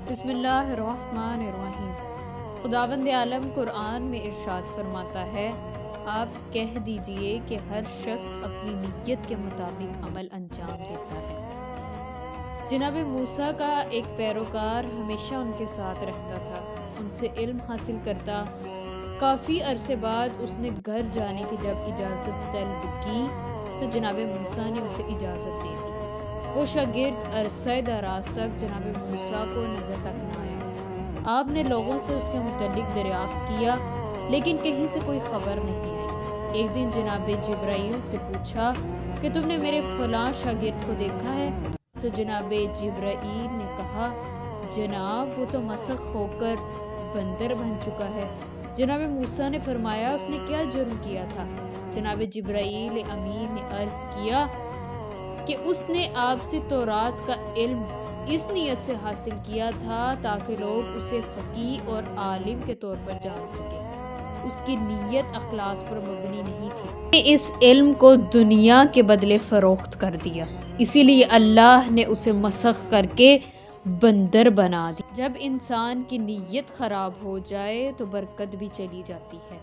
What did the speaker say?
بسم اللہ الرحمن الرحیم۔ خداوند عالم قرآن میں ارشاد فرماتا ہے، آپ کہہ دیجئے کہ ہر شخص اپنی نیت کے مطابق عمل انجام دیتا ہے۔ جناب موسیٰ کا ایک پیروکار ہمیشہ ان کے ساتھ رہتا تھا، ان سے علم حاصل کرتا۔ کافی عرصے بعد اس نے گھر جانے کی جب اجازت طلب کی تو جناب موسیٰ نے اسے اجازت دے دی۔ وہ شاگرد عرصہ دراز تک جناب موسیٰ کو نظر تک نہ آیا۔ آپ نے لوگوں سے اس کے متعلق دریافت کیا لیکن کہیں سے کوئی خبر نہیں آئی۔ ایک دن جناب جبرائیل سے پوچھا کہ تم نے میرے فلاں شاگرد کو دیکھا ہے؟ تو جناب جبرائیل نے کہا، جناب وہ تو مسخ ہو کر بندر بن چکا ہے۔ جناب موسیٰ نے فرمایا، اس نے کیا جرم کیا تھا؟ جناب جبرائیل امین نے عرض کیا کہ اس نے آپ سے تورات کا علم اس نیت سے حاصل کیا تھا تاکہ لوگ اسے فقیہ اور عالم کے طور پر جان سکیں۔ اس کی نیت اخلاص پر مبنی نہیں تھی۔ اس علم کو دنیا کے بدلے فروخت کر دیا، اسی لیے اللہ نے اسے مسخ کر کے بندر بنا دیا۔ جب انسان کی نیت خراب ہو جائے تو برکت بھی چلی جاتی ہے۔